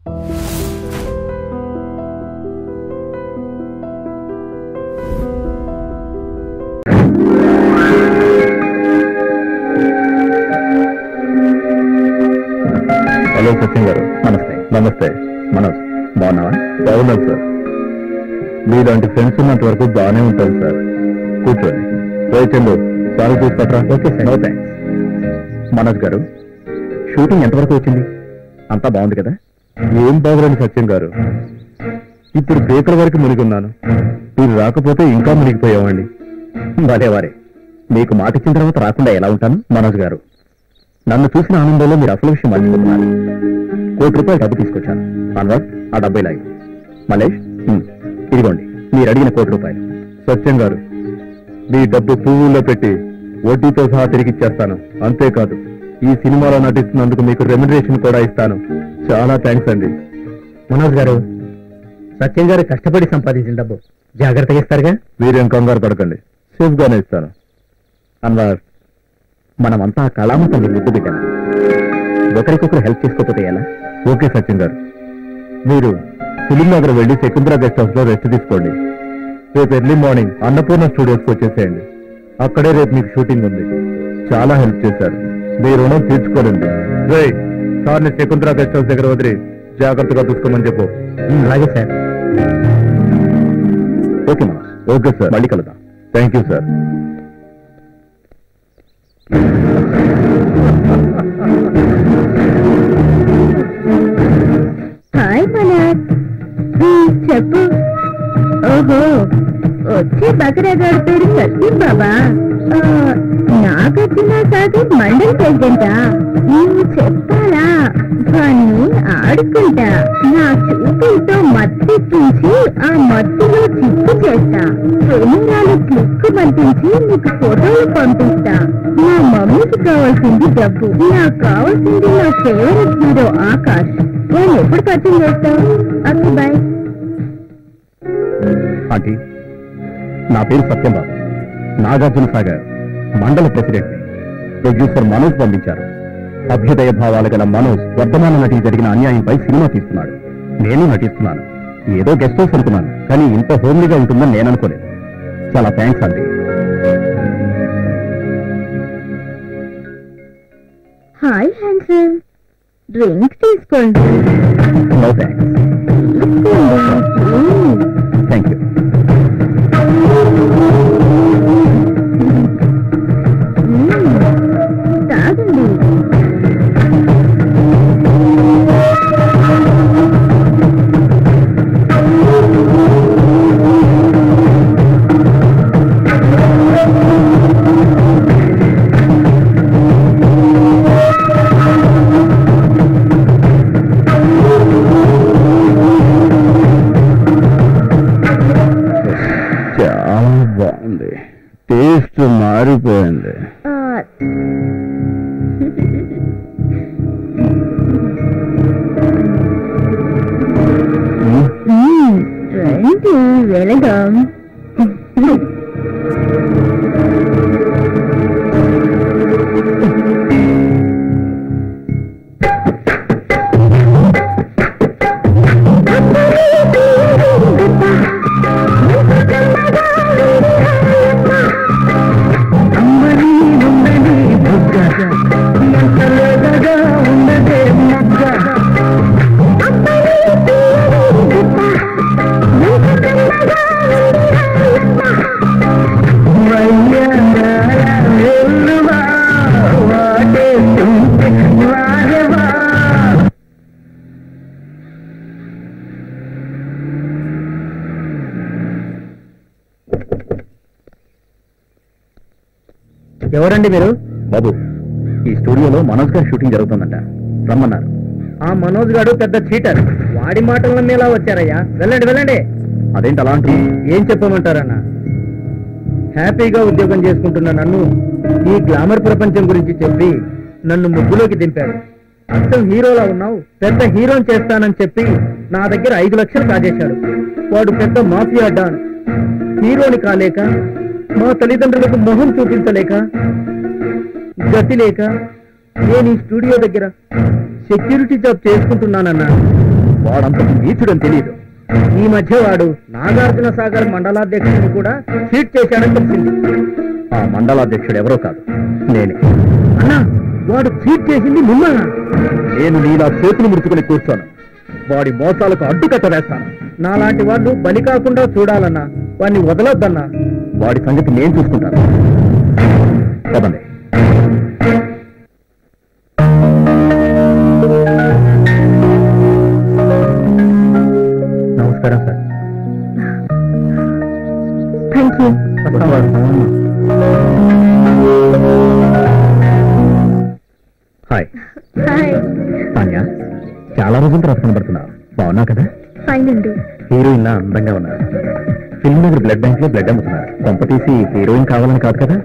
Hello Sachin గారు, నమస్తే. నమస్తే మనోజ్, బాగున్నావా? బాగున్నాను సార్. మీలాంటి ఫ్రెండ్స్ ఉన్నంత వరకు బాగానే ఉంటాను సార్. కూర్చోండి. చందు సార్ చూస్తారా? Okay sir. No thanks. Manoj garu, shooting ఎంతవరకు వచ్చింది? అంతా బాగుంది కదా? ఏం బాగుంది సచిన్ గారు, ఇప్పుడు పేపర్ వరకు మునిగున్నాను. మీరు రాకపోతే ఇంకా మునిగిపోయామండి. వారే మీకు మాట ఇచ్చిన తర్వాత రాకుండా ఎలా ఉంటాను? మనోజ్ గారు, నన్ను చూసిన ఆనందంలో మీరు అసలు విషయం మర్చిపోతున్నారు. ₹1,00,00,000 డబ్బు తీసుకొచ్చాను. అన్వర్, ఆ డబ్బు ఇలా ఇవ్వు. మలేష్, ఇదిగోండి మీరు అడిగిన ₹1,00,00,000. సత్యం గారు, మీ డబ్బు పువ్వుల్లో పెట్టి వడ్డీతో సహా తిరిగిచ్చేస్తాను. అంతేకాదు, ఈ సినిమాలో నటిస్తున్నందుకు మీకు రెమ్యునరేషన్ కూడా ఇస్తాను. చాలా థ్యాంక్స్ అండి. మనోజ్ గారు, సత్యం గారు కష్టపడి సంపాదించిన డబ్బు జాగ్రత్తగా ఇస్తారుగా? మీరేం కంగారు పడకండి, సేఫ్ గానే ఇస్తాను. అన్వర్, మనమంతా కళామంతా ముద్దు పెట్టాను. ఒకరికొకరు హెల్ప్ చేసుకోకపోతే ఎలా? ఓకే సచిన్ గారు, మీరు ఫిలిం నగర్ వెళ్ళి శకుంతల గెస్ట్ హౌస్ లో రెస్ట్ తీసుకోండి. రేపు ఎర్లీ మార్నింగ్ అన్నపూర్ణ స్టూడియోస్కి వచ్చేసేయండి. అక్కడే రేపు మీకు షూటింగ్ ఉంది. చాలా హెల్ప్ చేశారు, మీ రుణం తీర్చుకోలేదు. సార్ని శకుంతల గెస్ట్ హౌస్ దగ్గర వదిలి జాగ్రత్తగా చూసుకోమని చెప్పు. అలాగే సార్. ఓకే మా. ఓకే సార్, మళ్ళీ కలుద్దాం. Thank you sir. Hi Manoj, చెప్పు. ఓహో, వచ్చే బకరాగాడి పేరు సత్యం బాబా. నాగార్జున సాగర్ మండల్ ప్రెసిడెంటా? నువ్వు చెప్పాలా? కానీ ఆడుకుంటా, నా చూపులతో మత్తెక్కించి ఆ మత్తులో చిక్కు చేస్తా. కెమెరాలు క్లిక్కు పంపించి నీకు ఫోటోలు పంపిస్తా. నా మమ్మీకి కావాల్సింది డబ్బు, నాకు కావాల్సింది నా ఫేవరెట్ హీరో ఆకాష్. నేను ఎప్పుడు పరిచయం చేస్తావు? Okay bye. ఆంటీ, నా పేరు సత్యంబాబు, నాగార్జున సాగర్ మండల ప్రెసిడెంట్. ప్రొడ్యూసర్ మనోజ్ పంపించారు. అభ్యుదయ భావాలు గల మనోజ్ వర్ధమాన నటికి జరిగిన అన్యాయంపై సినిమా తీస్తున్నాడు. నేను నటిస్తున్నాను. ఏదో గెస్ట్ హౌస్ అనుకున్నాను, కానీ ఇంత హోమ్లీగా ఉంటుందని నేను అనుకోలేదు. చాలా థ్యాంక్స్ అండి. హాయ్ హ్యాండ్సమ్, డ్రింక్ తీసుకోండి. No thanks. Thank you. తాగండి. బాగుంది, టేస్ట్ మారిపోయింది. రండి వెళదాం. ఎవరండి మీరు? బాబు, ఈ స్టూడియోలో మనోజ్ గారి షూటింగ్ జరుగుతుందంట, రమ్మన్నారు. ఆ మనోజ్ గారు పెద్ద చీటర్, వాడి మాటలు నమ్మేలా వచ్చారయ్యా. వెళ్ళండి వెళ్ళండి. అదేంటి అలా అంటున్నా? ఏం చెప్పమంటారన్న, హ్యాపీగా ఉద్యోగం చేసుకుంటున్న నన్ను ఈ గ్లామర్ ప్రపంచం గురించి చెప్పి నన్ను ముగ్గులోకి దింపాడు. అసలు హీరోలా ఉన్నావు, పెద్ద హీరోని చేస్తానని చెప్పి నా దగ్గర 5 లక్షలు కాజేశాడు. వాడు పెద్ద మాఫియా డాన్. హీరోని కాలేక, మా తల్లిదండ్రులకు మొహం చూపించలేక, గతి లేక నేను ఈ స్టూడియో దగ్గర సెక్యూరిటీ జాబ్ చేసుకుంటున్నానన్నా. వాడంత నీచుడని తెలియదు. ఈ మధ్య వాడు నాగార్జున సాగర్ మండలాధ్యక్షుడిని కూడా చీట్ చేశాడని తెలిసింది. ఆ మండలాధ్యక్షుడు ఎవరో కాదు, నేనే. అన్నా, వాడు చీట్ చేసింది మిమ్మల్ని. నేను నీలా చేతులు ముడుచుకుని కూర్చోను. వాడి మోసాలకు అడ్డుకట్ట వేస్తాను. నాలాంటి వాళ్ళు బలి కాకుండా చూడాలన్నా, వాడిని వదలొద్దన్నా. వాడి సంగతి నేను చూసుకుంటాను. పదండి. నమస్కారం sir. Thank you. Hi. Hi. Tanya, చాలా రోజుల తర్వాత కనబడుతున్నావు. బాగున్నా కదా? ఫైన్ అండి. హీరోయిన్ లా అందంగా ఉన్నారు. ఫిల్మ్ నగర్ బ్లడ్ బ్యాంక్ లో బ్లడ్ అమ్ముతున్నారు. కొంప తీసి హీరోయిన్ కావాలని కాదు కదా?